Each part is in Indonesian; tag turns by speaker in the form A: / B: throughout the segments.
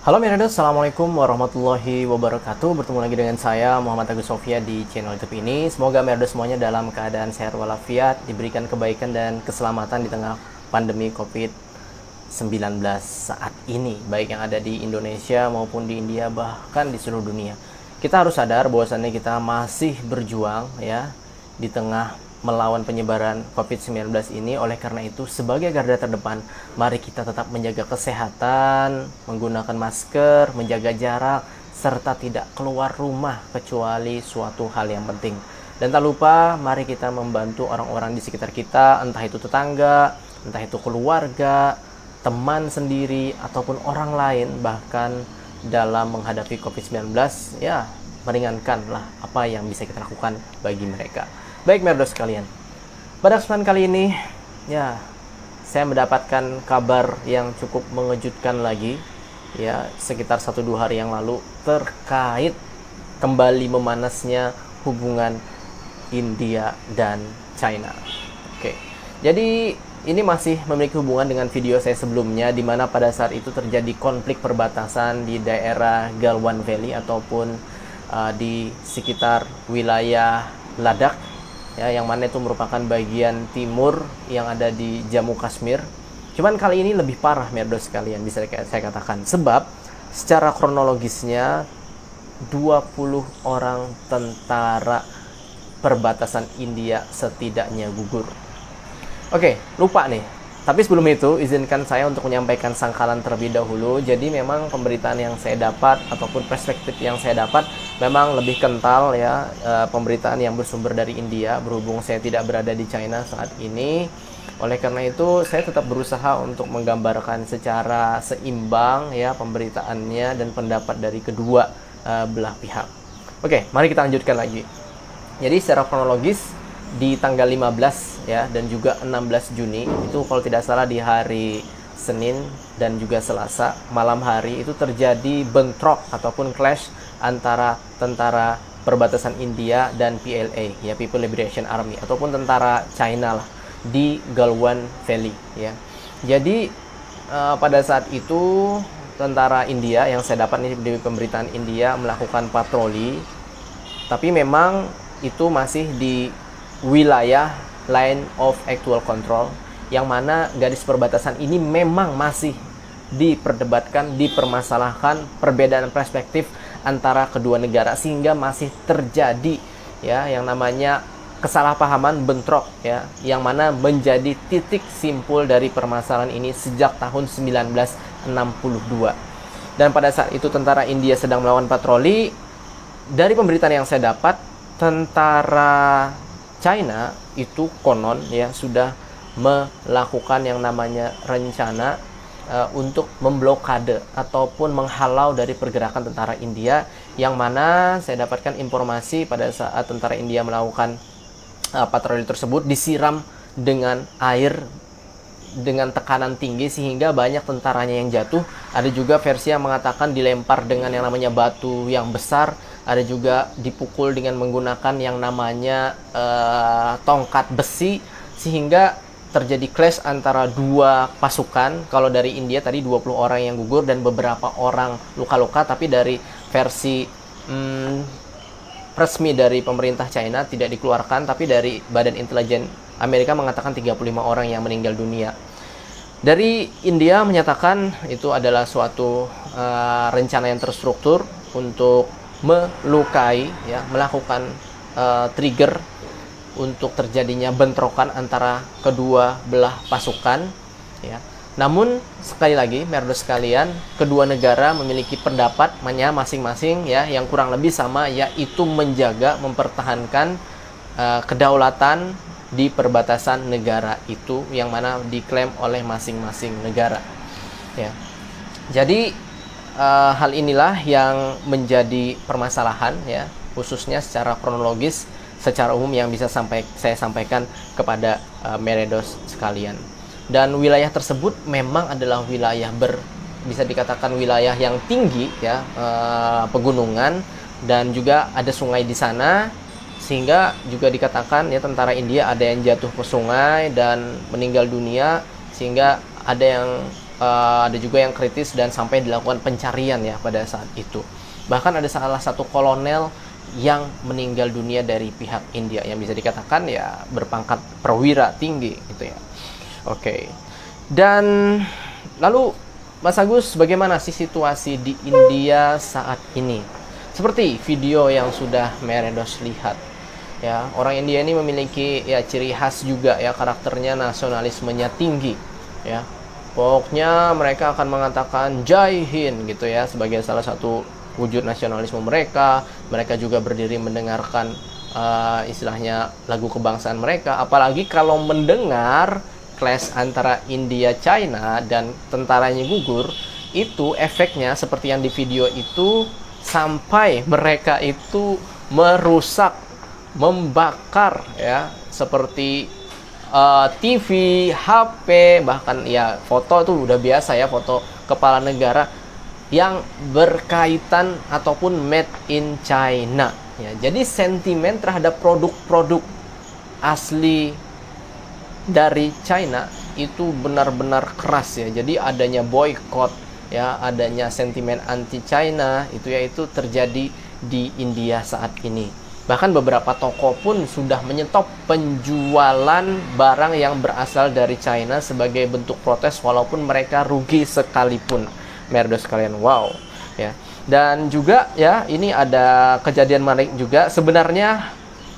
A: Halo Miranda, Assalamualaikum warahmatullahi wabarakatuh. Bertemu lagi dengan saya Muhammad Agus Sofia di channel YouTube ini. Semoga Miranda semuanya dalam keadaan sehat walafiat, diberikan kebaikan dan keselamatan di tengah pandemi COVID-19 saat ini, baik yang ada di Indonesia maupun di India, bahkan di seluruh dunia. Kita harus sadar bahwasannya kita masih berjuang ya di tengah melawan penyebaran COVID-19 ini. Oleh karena itu, sebagai garda terdepan, mari kita tetap menjaga kesehatan, menggunakan masker, menjaga jarak, serta tidak keluar rumah kecuali suatu hal yang penting. Dan tak lupa, mari kita membantu orang-orang di sekitar kita, entah itu tetangga, entah itu keluarga, teman sendiri, ataupun orang lain, bahkan dalam menghadapi COVID-19, ya meringankanlah apa yang bisa kita lakukan bagi mereka. Baik merdos sekalian, pada kesempatan kali ini ya saya mendapatkan kabar yang cukup mengejutkan lagi ya sekitar 1-2 hari yang lalu terkait kembali memanasnya hubungan India dan China. Oke. Jadi ini masih memiliki hubungan dengan video saya sebelumnya di mana pada saat itu terjadi konflik perbatasan di daerah Galwan Valley ataupun di sekitar wilayah Ladakh ya, yang mana itu merupakan bagian timur yang ada di Jammu Kashmir. Cuman kali ini lebih parah merdos sekalian, bisa saya katakan, sebab secara kronologisnya 20 orang tentara perbatasan India setidaknya gugur. Oke, lupa nih. Tapi sebelum itu, izinkan saya untuk menyampaikan sangkalan terlebih dahulu. Jadi memang pemberitaan yang saya dapat ataupun perspektif yang saya dapat memang lebih kental ya, pemberitaan yang bersumber dari India, berhubung saya tidak berada di China saat ini. Oleh karena itu, saya tetap berusaha untuk menggambarkan secara seimbang ya pemberitaannya dan pendapat dari kedua belah pihak. Oke, mari kita lanjutkan lagi. Jadi secara kronologis di tanggal 15 ya dan juga 16 Juni itu kalau tidak salah di hari Senin dan juga Selasa malam hari itu terjadi bentrok ataupun clash antara tentara perbatasan India dan PLA ya, People Liberation Army, ataupun tentara China lah di Galwan Valley ya. Jadi pada saat itu tentara India yang saya dapat ini di pemberitaan India melakukan patroli, tapi memang itu masih di wilayah line of actual control, yang mana garis perbatasan ini memang masih diperdebatkan, dipermasalahkan perbedaan perspektif antara kedua negara, sehingga masih terjadi ya yang namanya kesalahpahaman, bentrok ya, yang mana menjadi titik simpul dari permasalahan ini sejak tahun 1962. Dan pada saat itu tentara India sedang melawan patroli. Dari pemberitaan yang saya dapat, tentara China itu konon ya sudah melakukan yang namanya rencana untuk memblokade ataupun menghalau dari pergerakan tentara India, yang mana saya dapatkan informasi pada saat tentara India melakukan patroli tersebut disiram dengan air dengan tekanan tinggi sehingga banyak tentaranya yang jatuh. Ada juga versi yang mengatakan dilempar dengan yang namanya batu yang besar, ada juga dipukul dengan menggunakan yang namanya tongkat besi, sehingga terjadi clash antara dua pasukan. Kalau dari India tadi 20 orang yang gugur dan beberapa orang luka-luka, tapi dari versi resmi dari pemerintah China tidak dikeluarkan, tapi dari Badan Intelijen Amerika mengatakan 35 orang yang meninggal dunia. Dari India menyatakan itu adalah suatu rencana yang terstruktur untuk melukai ya, melakukan trigger untuk terjadinya bentrokan antara kedua belah pasukan ya. Namun sekali lagi merdos sekalian, kedua negara memiliki pendapatnya masing-masing ya, yang kurang lebih sama, yaitu menjaga, mempertahankan kedaulatan di perbatasan negara itu yang mana diklaim oleh masing-masing negara ya. Jadi hal inilah yang menjadi permasalahan ya, khususnya secara kronologis, secara umum yang bisa saya sampaikan kepada Meredos sekalian. Dan wilayah tersebut memang adalah wilayah bisa dikatakan wilayah yang tinggi ya, pegunungan, dan juga ada sungai di sana, sehingga juga dikatakan ya tentara India ada yang jatuh ke sungai dan meninggal dunia, sehingga ada yang ada juga yang kritis dan sampai dilakukan pencarian ya pada saat itu. Bahkan ada salah satu kolonel yang meninggal dunia dari pihak India yang bisa dikatakan ya berpangkat perwira tinggi gitu ya. Oke. Dan lalu Mas Agus, bagaimana sih situasi di India saat ini? Seperti video yang sudah Meredos lihat. Ya, orang India ini memiliki ya ciri khas juga ya, karakternya nasionalismenya tinggi ya. Pokoknya mereka akan mengatakan Jai Hind gitu ya sebagai salah satu wujud nasionalisme mereka. Mereka juga berdiri mendengarkan istilahnya lagu kebangsaan mereka. Apalagi kalau mendengar clash antara India China dan tentaranya gugur, itu efeknya seperti yang di video itu, sampai mereka itu merusak, membakar ya, seperti TV, HP, bahkan ya foto itu udah biasa ya, foto kepala negara yang berkaitan ataupun made in China ya. Jadi sentimen terhadap produk-produk asli dari China itu benar-benar keras ya. Jadi adanya boykot ya, adanya sentimen anti China itu terjadi di India saat ini. Bahkan beberapa toko pun sudah menyetop penjualan barang yang berasal dari China sebagai bentuk protes walaupun mereka rugi sekalipun. Merdos kalian, wow ya. Dan juga ya, ini ada kejadian menarik juga. Sebenarnya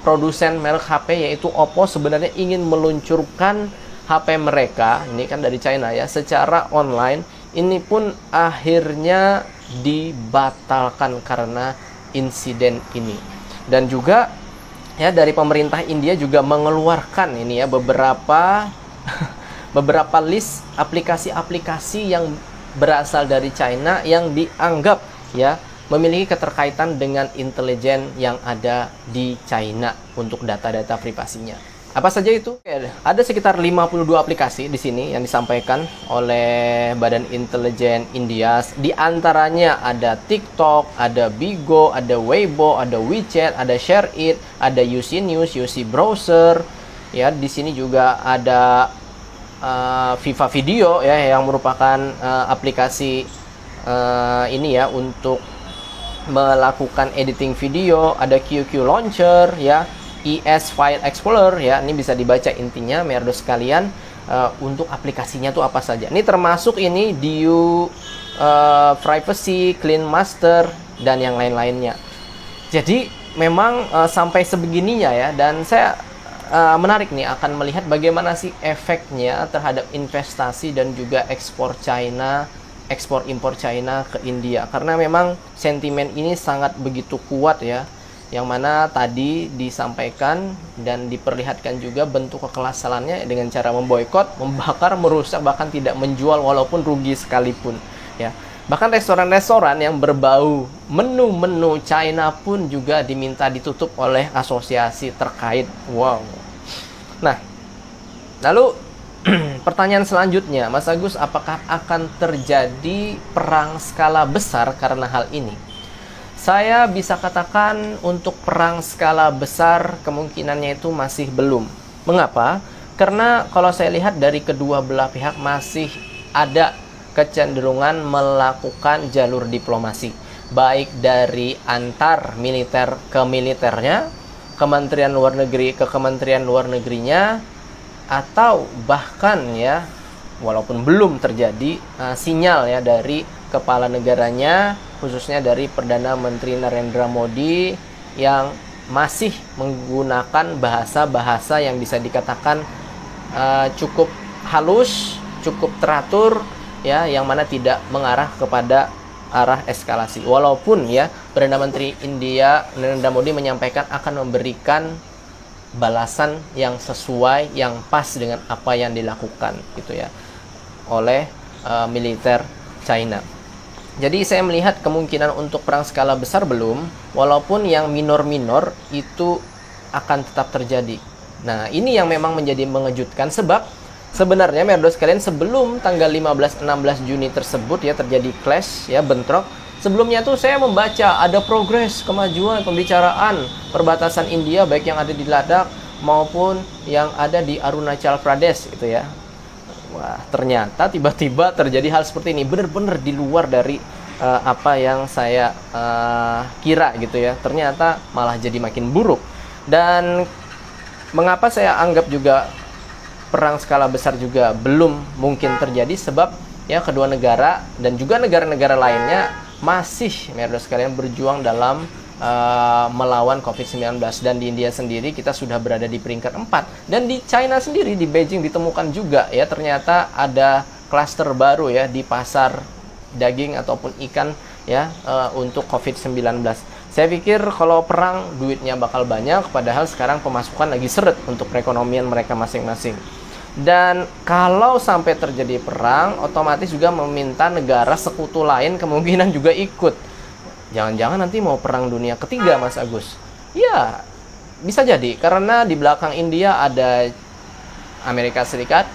A: produsen merek HP yaitu Oppo sebenarnya ingin meluncurkan HP mereka, ini kan dari China ya, secara online. Ini pun akhirnya dibatalkan karena insiden ini. Dan juga ya, dari pemerintah India juga mengeluarkan ini ya beberapa beberapa list aplikasi-aplikasi yang berasal dari China yang dianggap ya memiliki keterkaitan dengan intelijen yang ada di China untuk data-data privasinya. Apa saja itu? Ada sekitar 52 aplikasi di sini yang disampaikan oleh Badan Intelijen India. Di antaranya ada TikTok, ada Bigo, ada Weibo, ada WeChat, ada ShareIt, ada UC News, UC Browser. Ya, di sini juga ada Viva Video ya, yang merupakan aplikasi ini ya untuk melakukan editing video. Ada QQ Launcher ya, ES File Explorer ya, ini bisa dibaca intinya Merdos sekalian. Untuk aplikasinya tuh apa saja. Ini termasuk ini Diu, Privacy, Clean Master dan yang lain-lainnya. Jadi memang sampai sebegininya ya, dan saya menarik nih akan melihat bagaimana sih efeknya terhadap investasi dan juga ekspor China, ekspor impor China ke India, karena memang sentimen ini sangat begitu kuat ya, yang mana tadi disampaikan dan diperlihatkan juga bentuk kekerasannya dengan cara memboikot, membakar, merusak, bahkan tidak menjual walaupun rugi sekalipun ya. Bahkan restoran-restoran yang berbau menu-menu China pun juga diminta ditutup oleh asosiasi terkait. Wow. Nah, lalu pertanyaan selanjutnya, Mas Agus, apakah akan terjadi perang skala besar karena hal ini? Saya bisa katakan untuk perang skala besar kemungkinannya itu masih belum. Mengapa? Karena kalau saya lihat dari kedua belah pihak masih ada kecenderungan melakukan jalur diplomasi, baik dari antar militer ke militernya, Kementerian Luar Negeri ke Kementerian Luar Negerinya, atau bahkan ya, walaupun belum terjadi sinyal ya dari kepala negaranya, khususnya dari Perdana Menteri Narendra Modi yang masih menggunakan bahasa-bahasa yang bisa dikatakan cukup halus, cukup teratur ya, yang mana tidak mengarah kepada arah eskalasi. Walaupun ya Perdana Menteri India Narendra Modi menyampaikan akan memberikan balasan yang sesuai, yang pas dengan apa yang dilakukan gitu ya oleh militer China. Jadi saya melihat kemungkinan untuk perang skala besar belum, walaupun yang minor-minor itu akan tetap terjadi. Nah, ini yang memang menjadi mengejutkan, sebab sebenarnya Merdos kalian, sebelum tanggal 15-16 Juni tersebut ya terjadi clash ya, bentrok. Sebelumnya tuh saya membaca ada progres, kemajuan, pembicaraan perbatasan India, baik yang ada di Ladakh maupun yang ada di Arunachal Pradesh gitu ya. Wah, ternyata tiba-tiba terjadi hal seperti ini, benar-benar di luar dari apa yang saya kira gitu ya. Ternyata malah jadi makin buruk. Dan mengapa saya anggap juga perang skala besar juga belum mungkin terjadi, sebab ya kedua negara dan juga negara-negara lainnya masih, merda sekalian, berjuang dalam melawan COVID-19. Dan di India sendiri kita sudah berada di peringkat 4. Dan di China sendiri, di Beijing ditemukan juga ya, ternyata ada klaster baru ya di pasar daging ataupun ikan ya untuk COVID-19. Saya pikir kalau perang duitnya bakal banyak, padahal sekarang pemasukan lagi seret untuk perekonomian mereka masing-masing. Dan kalau sampai terjadi perang, otomatis juga meminta negara sekutu lain kemungkinan juga ikut. Jangan-jangan nanti mau perang dunia ketiga, Mas Agus? Ya, bisa jadi. Karena di belakang India ada Amerika Serikat,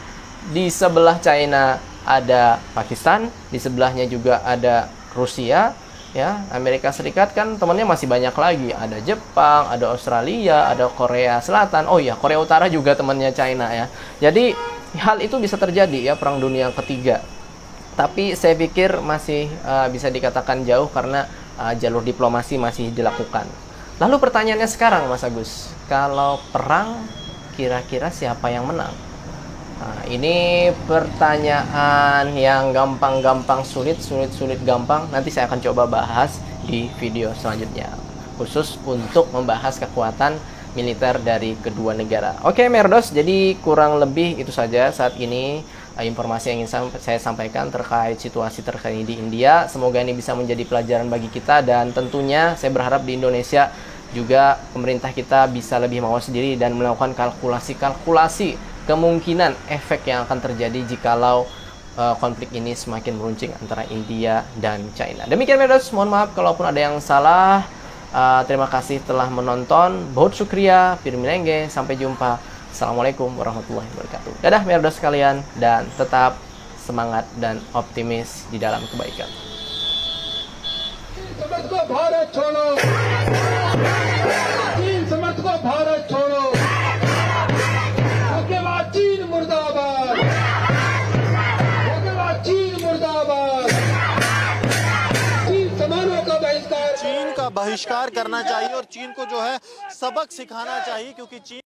A: di sebelah China ada Pakistan, di sebelahnya juga ada Rusia. Ya, Amerika Serikat kan temannya masih banyak lagi. Ada Jepang, ada Australia, ada Korea Selatan. Oh iya, Korea Utara juga temannya China ya. Jadi hal itu bisa terjadi ya, perang dunia ketiga. Tapi saya pikir masih bisa dikatakan jauh karena jalur diplomasi masih dilakukan. Lalu pertanyaannya sekarang, Mas Agus, kalau perang kira-kira siapa yang menang? Nah, ini pertanyaan yang gampang-gampang sulit, sulit-sulit gampang. Nanti saya akan coba bahas di video selanjutnya, khusus untuk membahas kekuatan militer dari kedua negara. Oke, Merdos, jadi kurang lebih itu saja saat ini informasi yang ingin saya sampaikan terkait situasi terkini di India. Semoga ini bisa menjadi pelajaran bagi kita, dan tentunya saya berharap di Indonesia juga pemerintah kita bisa lebih mawas diri dan melakukan kalkulasi kemungkinan efek yang akan terjadi jikalau konflik ini semakin meruncing antara India dan China. Demikian, Merdos, mohon maaf kalaupun ada yang salah. Terima kasih telah menonton. Bahut syukriya, Firminenge, sampai jumpa. Assalamualaikum warahmatullahi wabarakatuh. Dadah merda sekalian, dan tetap semangat dan optimis di dalam kebaikan.
B: चीन का बहिष्कार करना चाहिए और चीन को जो है सबक सिखाना चाहिए, क्योंकि चीन